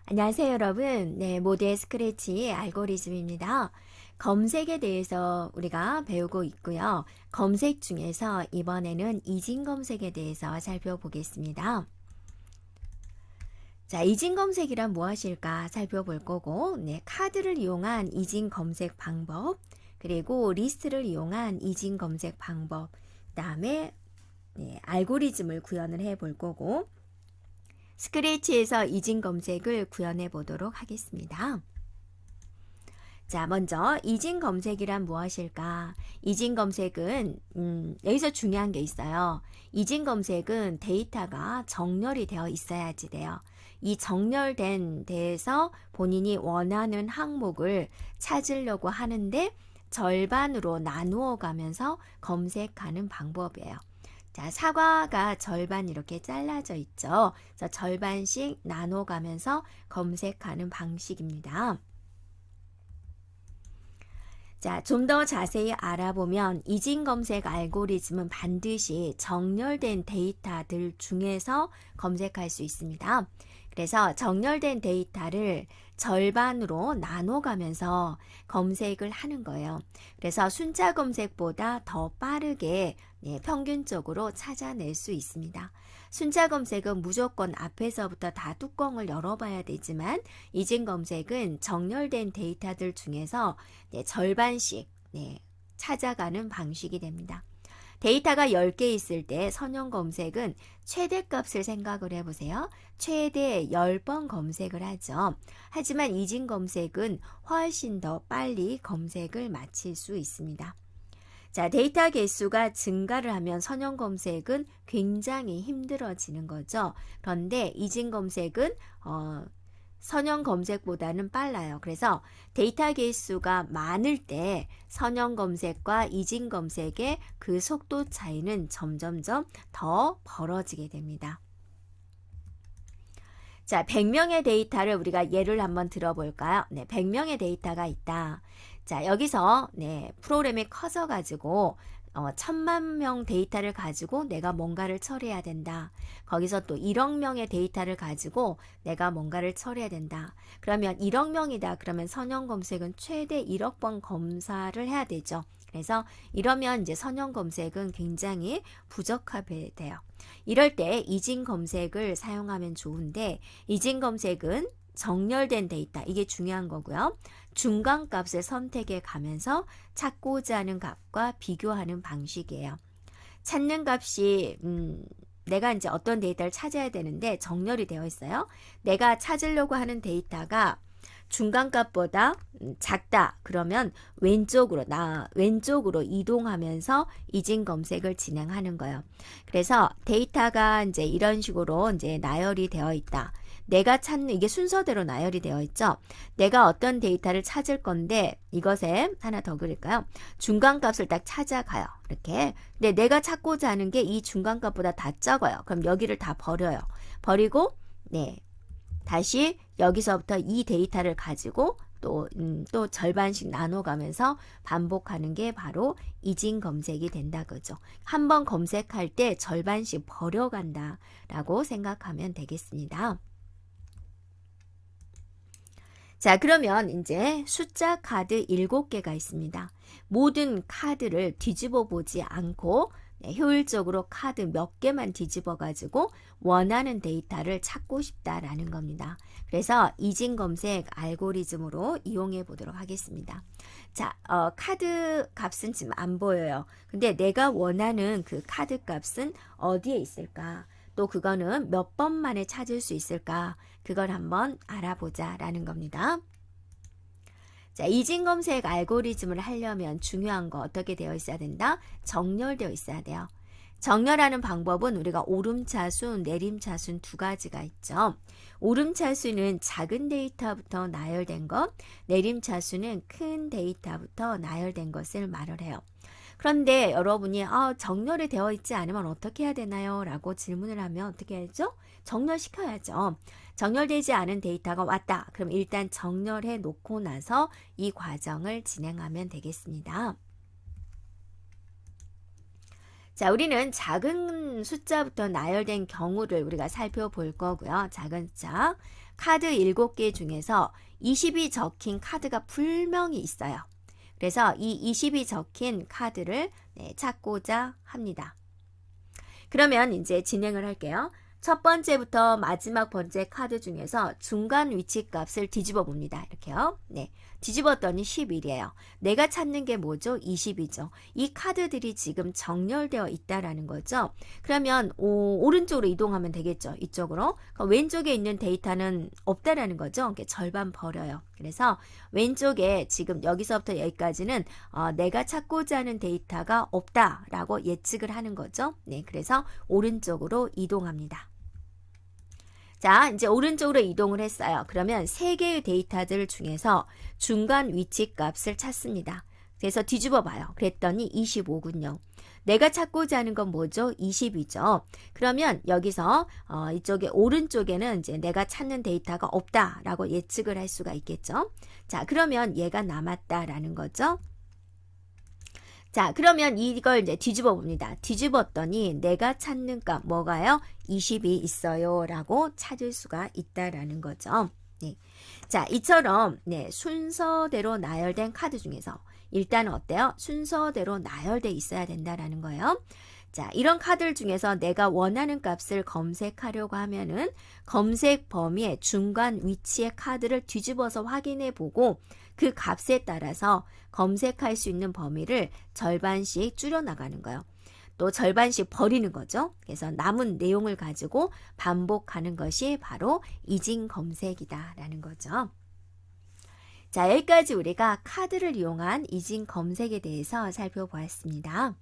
안녕하세요, 여러분. 네, 모두의 스크래치 알고리즘입니다. 검색에 대해서 우리가 배우고 있고요. 검색 중에서 이번에는 이진 검색에 대해서 살펴보겠습니다. 자, 이진 검색이란 무엇일까 살펴볼 거고, 네, 카드를 이용한 이진 검색 방법, 그리고 리스트를 이용한 이진 검색 방법, 그다음에 네, 알고리즘을 구현을 해 볼 거고, 스크래치에서 이진 검색을 구현해 보도록 하겠습니다. 자, 먼저 이진 검색이란 무엇일까? 이진 검색은 여기서 중요한 게 있어요. 이진 검색은 데이터가 정렬이 되어 있어야지 돼요. 이 정렬된 데에서 본인이 원하는 항목을 찾으려고 하는데 절반으로 나누어 가면서 검색하는 방법이에요. 자, 사과가 절반 이렇게 잘라져 있죠. 그래서 절반씩 나눠 가면서 검색하는 방식입니다. 자, 좀 더 자세히 알아보면 이진 검색 알고리즘은 반드시 정렬된 데이터들 중에서 검색할 수 있습니다. 그래서 정렬된 데이터를 절반으로 나눠가면서 검색을 하는 거예요. 그래서 숫자 검색보다 더 빠르게 평균적으로 찾아낼 수 있습니다. 숫자 검색은 무조건 앞에서부터 다 뚜껑을 열어봐야 되지만 이진 검색은 정렬된 데이터들 중에서 절반씩 찾아가는 방식이 됩니다. 데이터가 10개 있을 때 선형 검색은 최대값을 생각을 해보세요. 최대 10번 검색을 하죠. 하지만 이진 검색은 훨씬 더 빨리 검색을 마칠 수 있습니다. 자, 데이터 개수가 증가를 하면 선형 검색은 굉장히 힘들어지는 거죠. 그런데 이진 검색은 선형 검색보다는 빨라요. 그래서 데이터 개수가 많을 때 선형 검색과 이진 검색의 그 속도 차이는 점점점 더 벌어지게 됩니다. 자, 100명의 데이터를 우리가 예를 한번 들어볼까요? 네, 100명의 데이터가 있다. 자, 여기서 프로그램이 커져가지고 1000만 명 데이터를 가지고 내가 뭔가를 처리해야 된다. 거기서 또 1억 명의 데이터를 가지고 내가 뭔가를 처리해야 된다. 그러면 1억 명이다. 그러면 선형 검색은 최대 1억 번 검사를 해야 되죠. 그래서 이러면 이제 선형 검색은 굉장히 부적합해 돼요. 이럴 때 이진 검색을 사용하면 좋은데 이진 검색은 정렬된 데이터, 이게 중요한 거고요. 중간값을 선택해 가면서 찾고자 하는 값과 비교하는 방식이에요. 찾는 값이 내가 이제 어떤 데이터를 찾아야 되는데 정렬이 되어 있어요. 내가 찾으려고 하는 데이터가 중간값보다 작다. 그러면 왼쪽으로 이동하면서 이진 검색을 진행하는 거예요. 그래서 데이터가 이제 이런 식으로 이제 나열이 되어 있다. 내가 찾는 이게 순서대로 나열이 되어 있죠. 내가 어떤 데이터를 찾을 건데 이것에 하나 더 그릴까요? 중간값을 딱 찾아가요. 이렇게. 근데 내가 찾고자 하는 게 이 중간값보다 다 적어요. 그럼 여기를 다 버려요. 버리고 다시 여기서부터 이 데이터를 가지고 또 절반씩 나눠가면서 반복하는 게 바로 이진 검색이 된다 그죠. 한번 검색할 때 절반씩 버려간다 라고 생각하면 되겠습니다. 자, 그러면 이제 숫자 카드 7개가 있습니다. 모든 카드를 뒤집어 보지 않고 효율적으로 카드 몇 개만 뒤집어 가지고 원하는 데이터를 찾고 싶다라는 겁니다. 그래서 이진 검색 알고리즘으로 이용해 보도록 하겠습니다. 자, 카드 값은 지금 안 보여요. 근데 내가 원하는 그 카드 값은 어디에 있을까? 또 그거는 몇 번 만에 찾을 수 있을까? 그걸 한번 알아보자라는 겁니다. 자, 이진 검색 알고리즘을 하려면 중요한 거 어떻게 되어 있어야 된다? 정렬되어 있어야 돼요. 정렬하는 방법은 우리가 오름차순, 내림차순 두 가지가 있죠. 오름차순은 작은 데이터부터 나열된 것, 내림차순은 큰 데이터부터 나열된 것을 말을 해요. 그런데 여러분이 정렬이 되어 있지 않으면 어떻게 해야 되나요? 라고 질문을 하면 어떻게 해야죠? 정렬시켜야죠. 정렬되지 않은 데이터가 왔다. 그럼 일단 정렬해 놓고 나서 이 과정을 진행하면 되겠습니다. 자, 우리는 작은 숫자부터 나열된 경우를 우리가 살펴볼 거고요. 작은 숫자. 카드 7개 중에서 20이 적힌 카드가 분명히 있어요. 그래서 이 20이 적힌 카드를 찾고자 합니다. 그러면 이제 진행을 할게요. 첫 번째부터 마지막 번째 카드 중에서 중간 위치 값을 뒤집어 봅니다. 이렇게요. 네. 뒤집었더니 11이에요. 내가 찾는 게 뭐죠? 20이죠. 이 카드들이 지금 정렬되어 있다라는 거죠. 그러면 오른쪽으로 이동하면 되겠죠. 이쪽으로. 그럼 왼쪽에 있는 데이터는 없다라는 거죠. 절반 버려요. 그래서 왼쪽에 지금 여기서부터 여기까지는 내가 찾고자 하는 데이터가 없다라고 예측을 하는 거죠. 네. 그래서 오른쪽으로 이동합니다. 자, 이제 오른쪽으로 이동을 했어요. 그러면 3개의 데이터들 중에서 중간 위치 값을 찾습니다. 그래서 뒤집어 봐요. 그랬더니 25군요. 내가 찾고자 하는 건 뭐죠? 20이죠. 그러면 여기서 이쪽에 오른쪽에는 이제 내가 찾는 데이터가 없다라고 예측을 할 수가 있겠죠. 자, 그러면 얘가 남았다라는 거죠. 자, 그러면 이걸 이제 뒤집어 봅니다. 뒤집었더니 내가 찾는 값 뭐가요? 20이 있어요 라고 찾을 수가 있다라는 거죠. 네. 자, 이처럼 순서대로 나열된 카드 중에서 일단 어때요? 순서대로 나열돼 있어야 된다라는 거예요. 자, 이런 카드들 중에서 내가 원하는 값을 검색하려고 하면은 검색 범위의 중간 위치의 카드를 뒤집어서 확인해 보고 그 값에 따라서 검색할 수 있는 범위를 절반씩 줄여나가는 거예요. 또 절반씩 버리는 거죠. 그래서 남은 내용을 가지고 반복하는 것이 바로 이진 검색이다라는 거죠. 자, 여기까지 우리가 카드를 이용한 이진 검색에 대해서 살펴보았습니다.